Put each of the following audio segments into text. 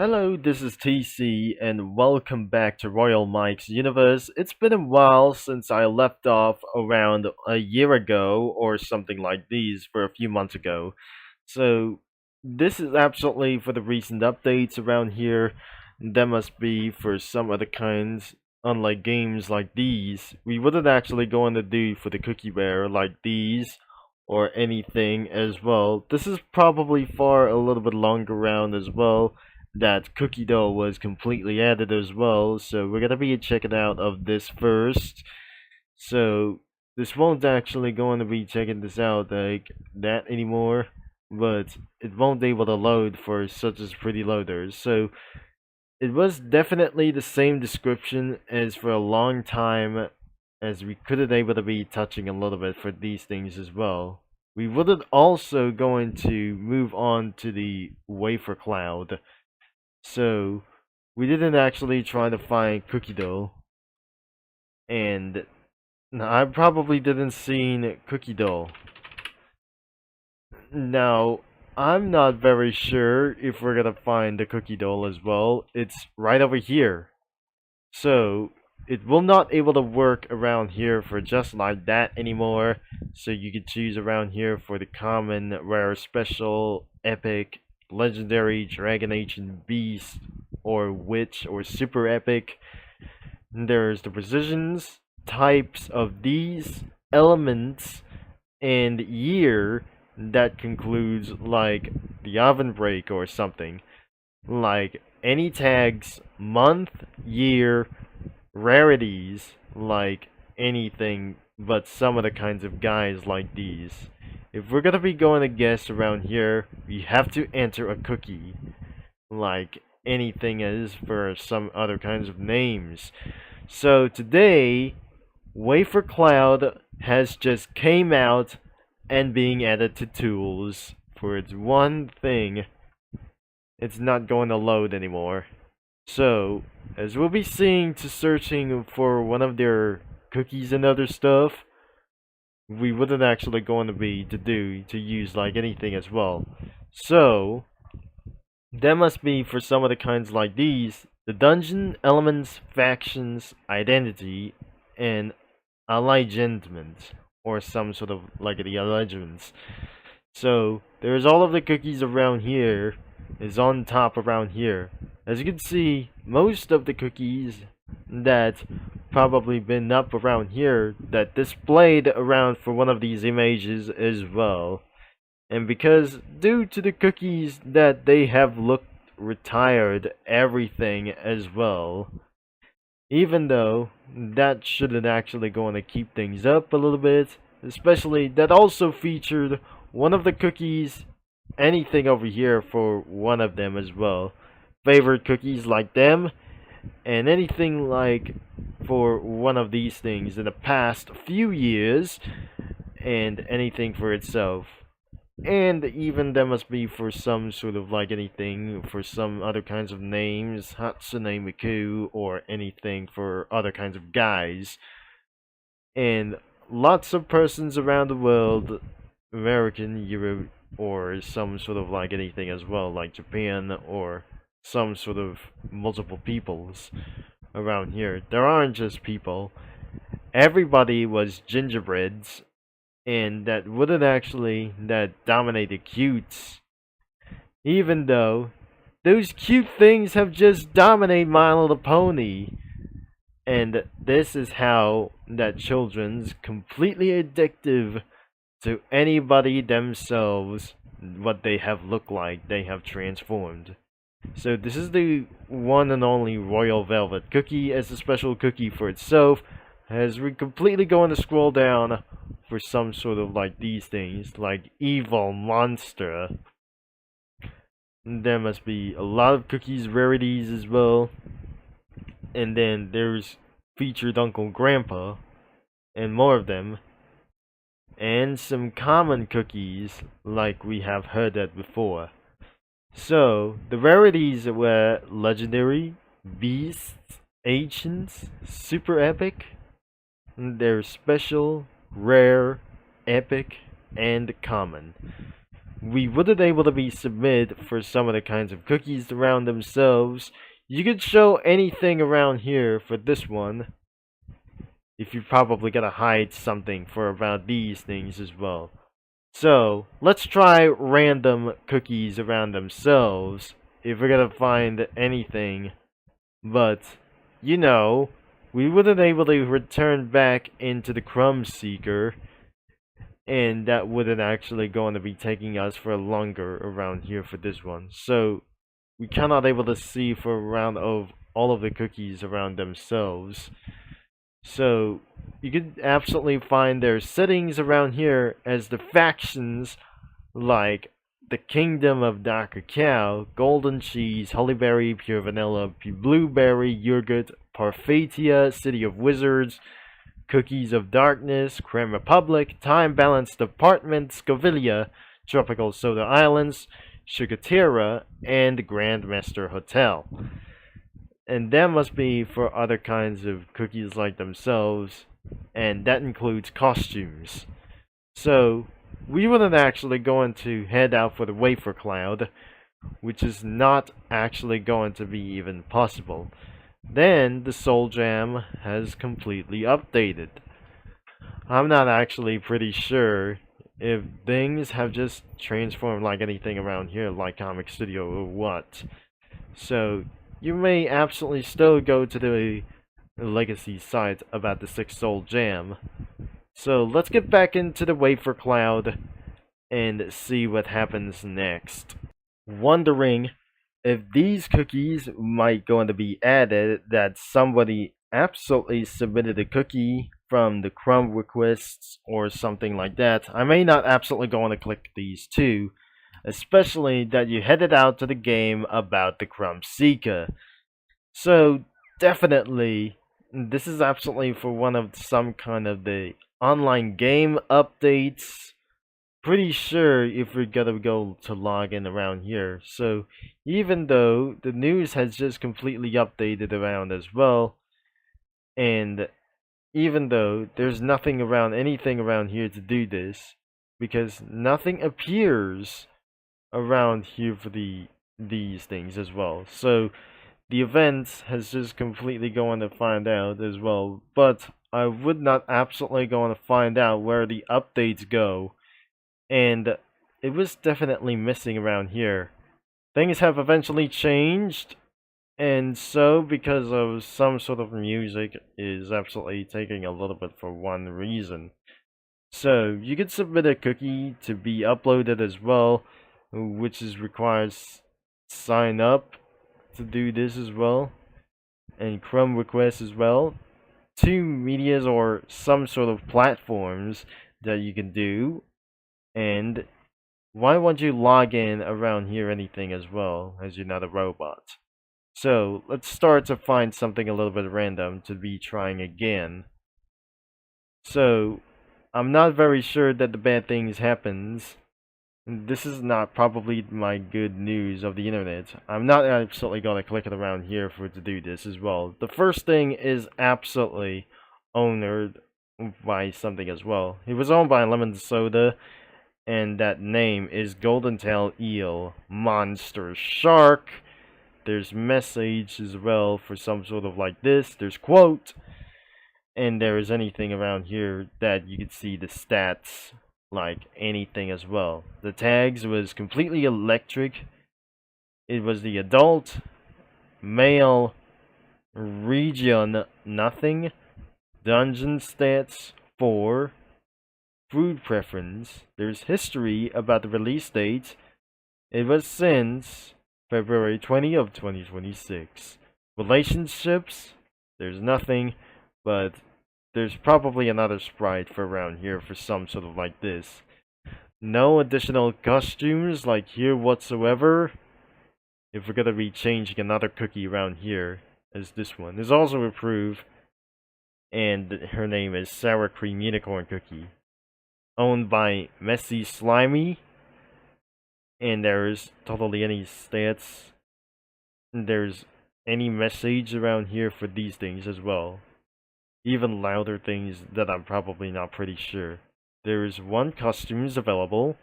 Hello, this is TC, and welcome back to Royal Mike's Universe. It's been a while since I left off around a year ago, or something like these, for a few months ago. So, this is absolutely for the recent updates around here. That must be for some other kinds, unlike games like these. We wouldn't actually go on to do for the cookieware like these, or anything as well. This is probably for a little bit longer round as well that cookie dough was completely added as well, so we're gonna be checking out of this first. So this won't actually going to be checking this out like that anymore, but it won't be able to load for such as pretty loaders. So it was definitely the same description as for a long time, as we couldn't able to be touching a little bit for these things as well. We wouldn't also going to move on to the WaferCloud, so we didn't actually try to find cookie dough, and I probably didn't seen cookie dough. Now, I'm not very sure if we're gonna find the cookie dough as well. It's right over here. So it will not able to work around here for just like that anymore. So you can choose around here for the common, rare, special, epic, legendary, dragon ancient beast, or witch, or super epic. There's the precisions, types of these, elements, and year that concludes like the oven break or something. Like any tags, month, year, rarities, like anything but some of the kinds of guys like these. If we're gonna be going to guess around here, we have to enter a cookie, like anything is for some other kinds of names. So today, WaferCloud has just came out and being added to tools for its one thing. It's not going to load anymore. So, as we'll be seeing to searching for one of their cookies and other stuff, we wouldn't actually going to be to use like anything as well. So, that must be for some of the kinds like these, the dungeon, elements, factions, identity, and alignment, or some sort of like the alignments. So there's all of the cookies around here is on top around here. As you can see, most of the cookies that probably been up around here that displayed around for one of these images as well. And because due to the cookies that they have looked retired everything as well, even though that shouldn't actually going to keep things up a little bit, especially that also featured one of the cookies, anything over here for one of them as well. Favorite cookies like them, and anything like for one of these things in the past few years, and anything for itself. And even there must be for some sort of like anything for some other kinds of names, Hatsune Miku, or anything for other kinds of guys. And lots of persons around the world, American, Europe, or some sort of like anything as well, like Japan, or some sort of multiple peoples around here. There aren't just people. Everybody was gingerbreads, and that wouldn't actually that dominate the cutes, even though those cute things have just dominated My Little Pony. And this is how that children's completely addictive to anybody themselves, what they have looked like, they have transformed. So this is the one and only Royal Velvet Cookie as a special cookie for itself, as we completely going to scroll down for some sort of like these things, like evil monster. There must be a lot of cookies rarities as well. And then there's featured Uncle Grandpa, and more of them. And some common cookies, like we have heard that before. So, the rarities were legendary, beasts, ancients, super epic. They're special, rare, epic, and common. we wouldn't able to be submit for some of the kinds of cookies around themselves. You could show anything around here for this one. If you're probably gonna hide something for about these things as well. So, let's try random cookies around themselves if we're gonna find anything. But, you know, we wouldn't able to return back into the crumb seeker, and that wouldn't actually going to be taking us for longer around here for this one. So, we cannot able to see for around of all of the cookies around themselves. So you could absolutely find their settings around here as the factions like the Kingdom of Darker Cow, Golden Cheese, Hollyberry, Pure Vanilla, Blueberry, Yogurt, Parfatia, City of Wizards, Cookies of Darkness, Creme Republic, Time Balance Department, Scovilia, Tropical Soda Islands, Sugarterra, and Grandmaster Hotel. And that must be for other kinds of cookies like themselves, and that includes costumes. So, we wouldn't actually going to head out for the WaferCloud, which is not actually going to be even possible. Then, the Soul Jam has completely updated. I'm not actually pretty sure if things have just transformed like anything around here, like Comic Studio or what. So, you may absolutely still go to the legacy site about the 6 Soul Jam. So let's get back into the WaferCloud and see what happens next. Wondering if these cookies might going to be added, that somebody absolutely submitted a cookie from the crumb requests or something like that. I may not absolutely go on to click these two, especially that you headed out to the game about the Crumb Seeker. So definitely, this is absolutely for one of some kind of the online game updates. Pretty sure if we're gonna go to log in around here. So even though the news has just completely updated around as well, and even though there's nothing around anything around here to do this, because nothing appears around here for these things as well. So the event has just completely going to find out as well, but I would not absolutely going to find out where the updates go, and it was definitely missing around here. Things have eventually changed, and so because of some sort of music is absolutely taking a little bit for one reason. So you could submit a cookie to be uploaded as well, which is requires sign up to do this as well, and Chrome requests as well. 2 medias or some sort of platforms that you can do, and why won't you log in around here anything as well, as you're not a robot? So let's start to find something a little bit random to be trying again. So I'm not very sure that the bad things happens. This is not probably my good news of the internet. I'm not absolutely going to click it around here for it to do this as well. The first thing is absolutely owned by something as well. It was owned by Lemon Soda, and that name is Golden Tail Eel Monster Shark. There's message as well for some sort of like this. There's quote, and there is anything around here that you can see the stats, like anything as well. The tags was completely electric. It was the adult, male, region nothing, dungeon stats 4, food preference. There's history about the release date. It was since February 20 of 2026. Relationships, there's nothing, but there's probably another sprite for around here for some sort of like this. No additional costumes like here whatsoever. If we're gonna be changing another cookie around here as this one. There's also approved, and her name is Sour Cream Unicorn Cookie. Owned by Messy Slimy. And there's totally any stats. There's any message around here for these things as well. Even louder things that I'm probably not pretty sure. There is 1 costumes available.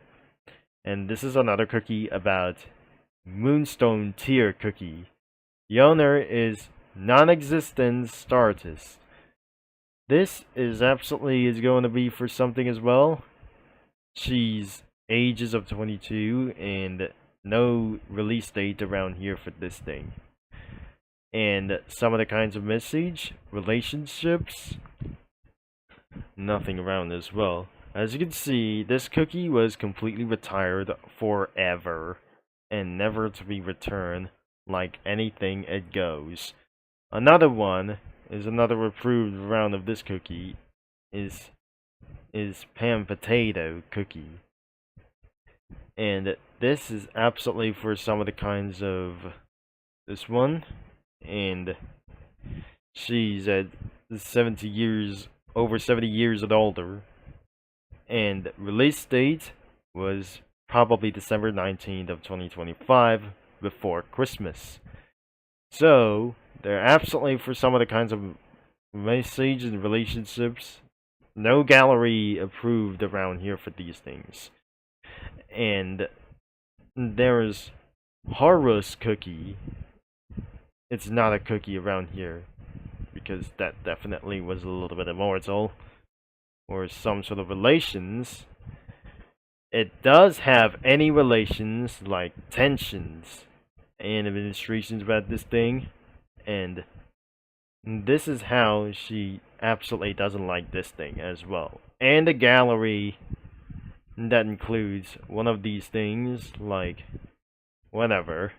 And this is another cookie about Moonstone Tier cookie. The owner is non-existent star artist. This is absolutely is going to be for something as well. She's ages of 22 and no release date around here for this thing. And some of the kinds of message, relationships, nothing around as well. As you can see, this cookie was completely retired forever and never to be returned. Like anything, it goes. Another one is another approved round of this cookie is Pan Potato cookie. And this is absolutely for some of the kinds of this one. And she's at 70 years, over 70 years and older. And release date was probably December 19th of 2025, before Christmas. So, they're absolutely for some of the kinds of message and relationships. No gallery approved around here for these things. And there's Horus cookie. It's not a cookie around here, because that definitely was a little bit immortal, or some sort of relations. It does have any relations, like tensions and administrations about this thing, and this is how she absolutely doesn't like this thing as well. And a gallery that includes one of these things, like whatever.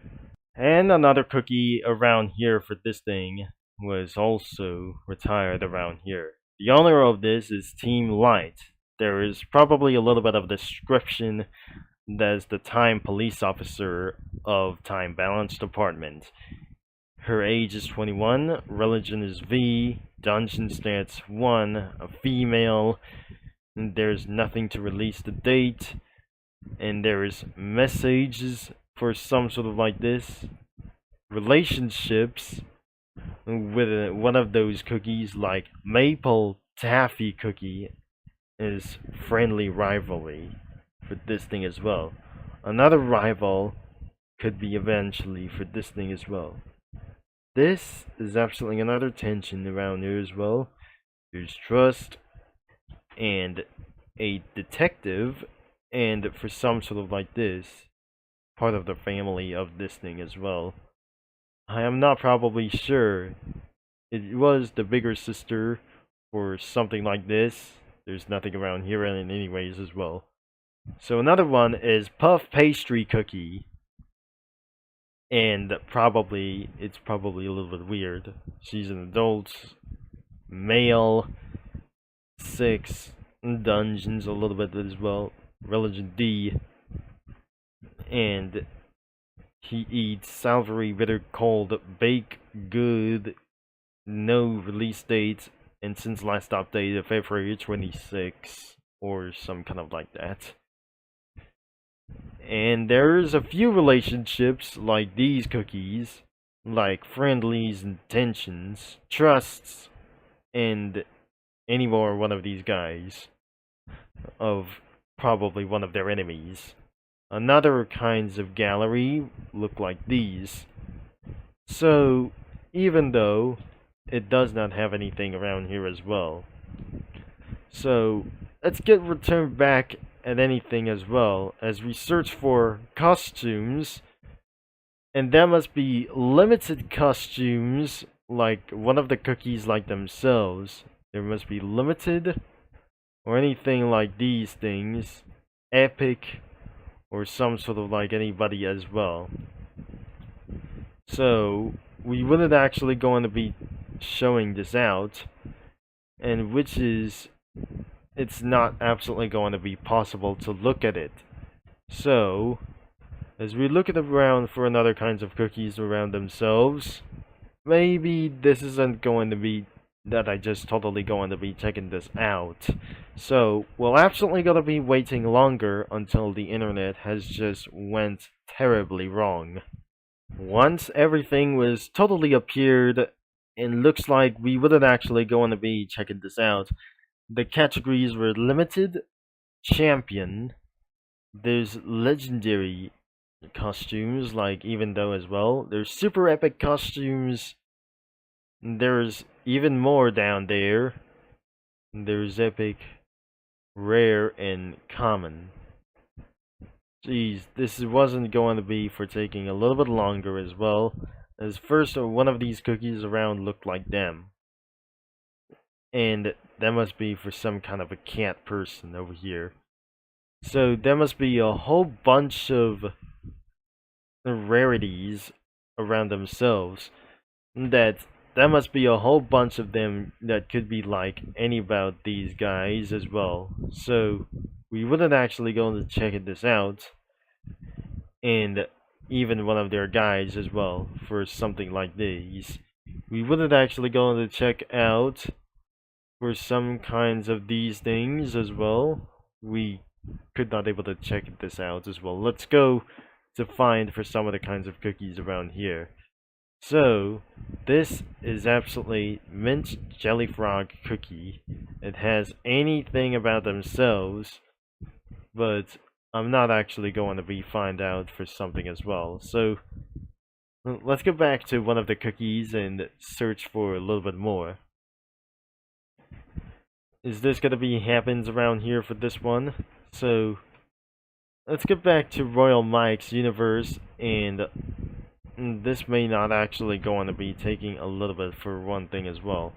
And another cookie around here for this thing was also retired around here. The owner of this is Team Light. There is probably a little bit of description as the Time Police Officer of Time Balance Department. Her age is 21, religion is V, dungeon stats 1, a female, and there's nothing to release the date, and there's messages for some sort of like this, relationships with one of those cookies, like Maple Taffy cookie is friendly rivalry for this thing as well. Another rival could be eventually for this thing as well. This is absolutely another tension around here as well. There's trust and a detective, and for some sort of like this, part of the family of this thing as well. I am not probably sure. It was the bigger sister or something like this. There's nothing around here in anyways as well. So another one is Puff Pastry Cookie. And probably, it's probably a little bit weird. She's an adult, male, 6, dungeons a little bit as well. Religion D. And he eats savory, bitter, cold, baked good, no release date, and since last update, February 26, or some kind of like that. And there's a few relationships like these cookies, like friendlies and tensions, trusts, and any more one of these guys of probably one of their enemies. Another kinds of gallery look like these. So, even though it does not have anything around here as well. So, let's get returned back at anything as well, as we search for costumes. And there must be limited costumes, like one of the cookies like themselves. There must be limited, or anything like these things. Epic, or some sort of like anybody as well. So, we wouldn't actually going to be showing this out, and which is, it's not absolutely going to be possible to look at it. So, as we look at around for another kinds of cookies around themselves, maybe this isn't going to be that I just totally going to be checking this out. So, we're absolutely going to be waiting longer until the internet has just went terribly wrong. Once everything was totally appeared, and looks like we wouldn't actually going to be checking this out, the categories were limited, champion, there's legendary costumes, like even though as well. There's super epic costumes. There's even more down there. There's epic, rare, and common. Jeez, this wasn't going to be for taking a little bit longer as well, as first one of these cookies around looked like them. And that must be for some kind of a cat person over here. So there must be a whole bunch of rarities around themselves. That must be a whole bunch of them that could be like any about these guys as well. So we wouldn't actually go to check this out, and even one of their guys as well for something like these. We wouldn't actually go to check out for some kinds of these things as well. We could not able to check this out as well. Let's go to find for some of the kinds of cookies around here. So this is absolutely mint jelly frog cookie. It has anything about themselves, but I'm not actually going to be find out for something as well. So let's go back to one of the cookies and search for a little bit more. Is this gonna be happens around here for this one? So let's get back to Royal Mike's universe, and this may not actually going to be taking a little bit for one thing as well.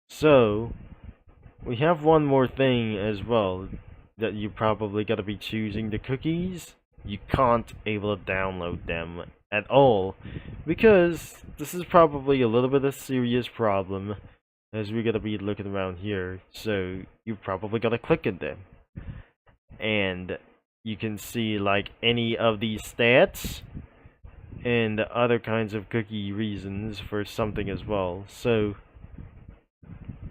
So we have one more thing as well that you probably gotta be choosing. The cookies, you can't able to download them at all, because this is probably a little bit of a serious problem, as we're gonna be looking around here. So you probably gotta click in them, and you can see like any of these stats and other kinds of cookie reasons for something as well. So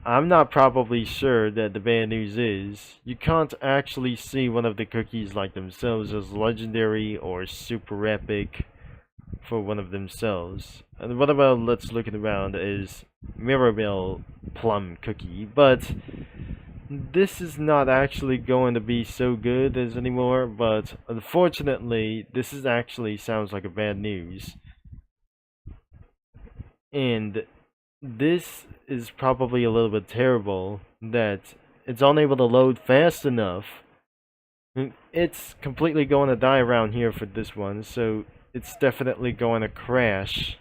I'm not probably sure that the bad news is you can't actually see one of the cookies like themselves as legendary or super epic for one of themselves. And what about, let's look around, is Mirabelle Plum Cookie, but this is not actually going to be so good as anymore, but unfortunately this is actually sounds like a bad news. And this is probably a little bit terrible that it's unable to load fast enough. It's completely going to die around here for this one, so it's definitely going to crash.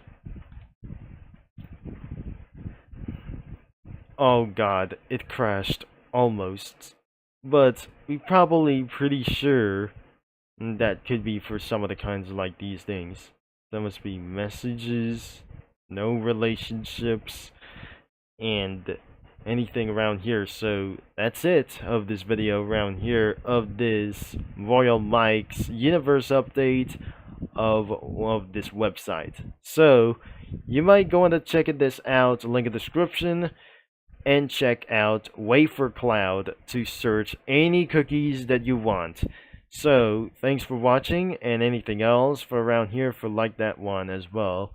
Oh god, it crashed almost. But we probably pretty sure that could be for some of the kinds of like these things. There must be messages, no relationships, and anything around here. So that's it of this video around here of this Royal Mike's universe update of this website. So you might go on to check this out, link in the description, and check out WaferCloud to search any cookies that you want. So thanks for watching, and anything else for around here for like that one as well.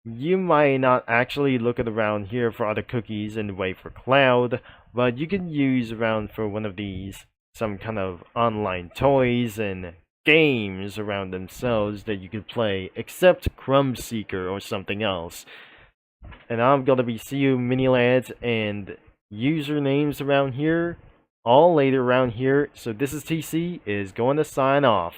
You might not actually look at around here for other cookies in WaferCloud, but you can use around for one of these some kind of online toys and games around themselves that you could play, except Crumb Seeker or something else. And I'm gonna be see you mini lads and usernames around here all later around here. So this is TC is going to sign off.